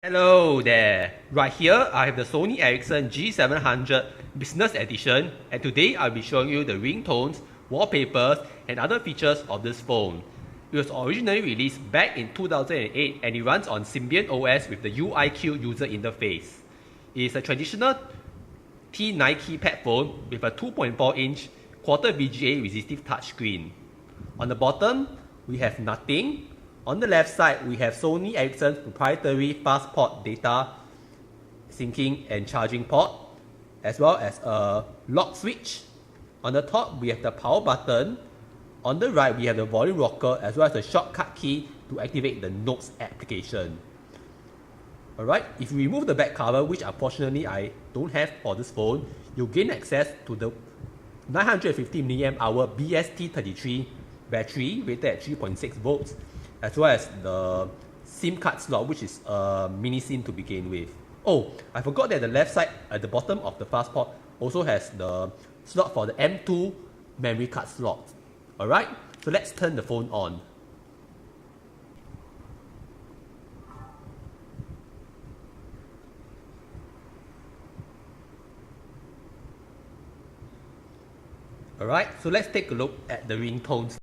Hello there! Right here I have the Sony Ericsson G700 Business Edition, and today I'll be showing you the ringtones, wallpapers and other features of this phone. It was originally released back in 2008 and it runs on Symbian OS with the UIQ user interface. It is a traditional T9 keypad phone with a 2.4-inch quarter VGA resistive touchscreen. On the bottom, we have nothing. On the left side, we have Sony Ericsson's proprietary fast port data syncing and charging port, as well as a lock switch. On the top, we have the power button. On the right, we have the volume rocker, as well as the shortcut key to activate the Notes application. Alright, if you remove the back cover, which unfortunately I don't have for this phone, you'll gain access to the 950 mAh BST33 battery rated at 3.6 volts, as well as the SIM card slot, which is a mini SIM to begin with. Oh, I forgot that the left side at the bottom of the fast port also has the slot for the M2 memory card slot. Alright, so let's turn the phone on. Alright, so let's take a look at the ringtones.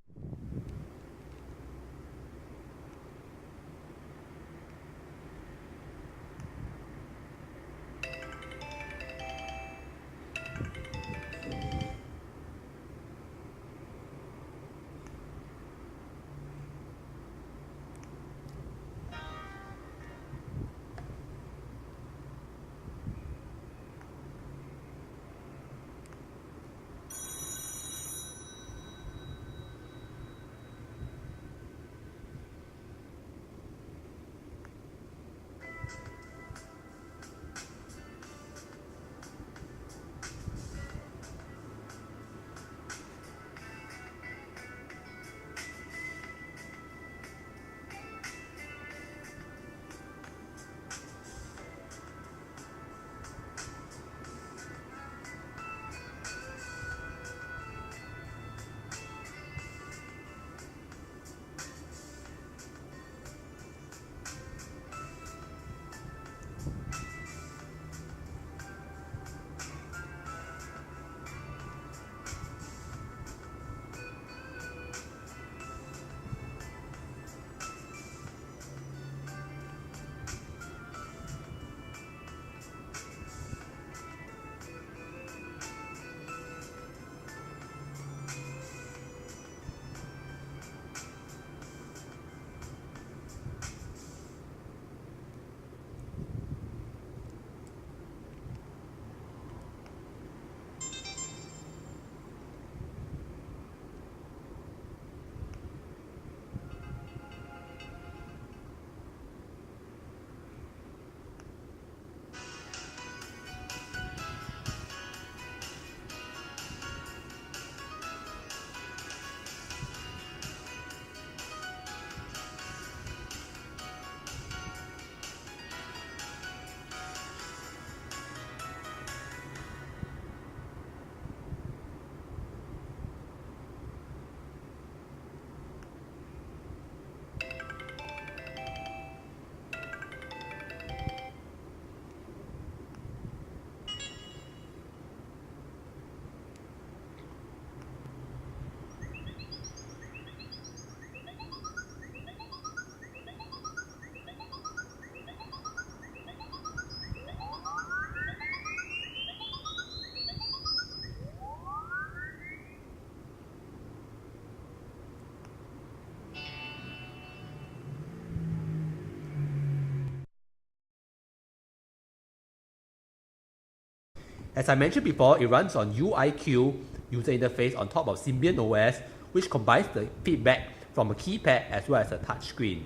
As I mentioned before, it runs on UIQ user interface on top of Symbian OS, which combines the feedback from a keypad as well as a touchscreen.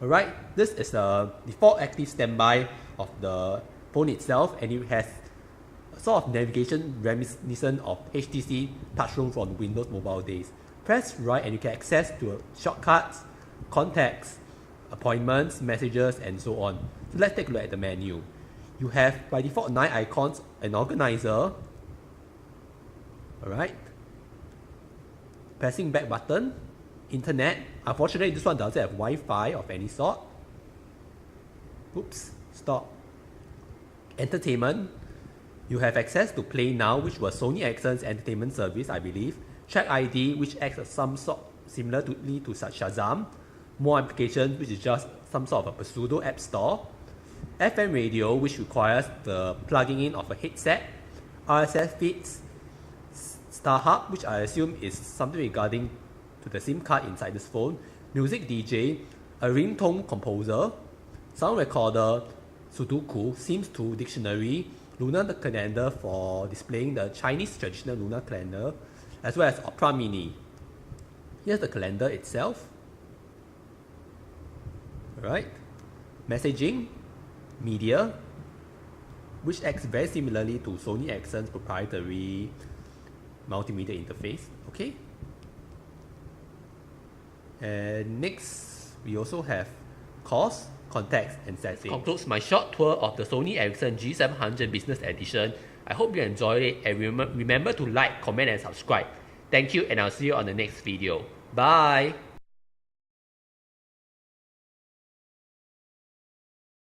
Alright, this is the default active standby of the phone itself, and it has a sort of navigation reminiscent of HTC Touchroom from Windows Mobile days. Press right and you can access to shortcuts, contacts, appointments, messages, and so on. So let's take a look at the menu. You have by default 9 icons, an organizer, alright, pressing back button, internet. Unfortunately, this one doesn't have Wi-Fi of any sort. Oops. Stop. Entertainment. You have access to Play Now, which was Sony Ericsson's entertainment service, I believe. Check ID, which acts as some sort similar to Shazam. More applications, which is just some sort of a pseudo app store. FM radio, which requires the plugging in of a headset. RSS feeds. StarHub, which I assume is something regarding to the SIM card inside this phone. Music DJ, a ringtone composer, sound recorder, Sudoku, Sims 2 dictionary, lunar calendar for displaying the Chinese traditional lunar calendar, as well as Opera Mini. Here's the calendar itself. Alright. Messaging, media, which acts very similarly to Sony Ericsson's proprietary multimedia interface. Okay. And next, we also have cost, context, and settings. This concludes my short tour of the Sony Ericsson G700 Business Edition. I hope you enjoyed it, and remember to like, comment, and subscribe. Thank you, and I'll see you on the next video. Bye!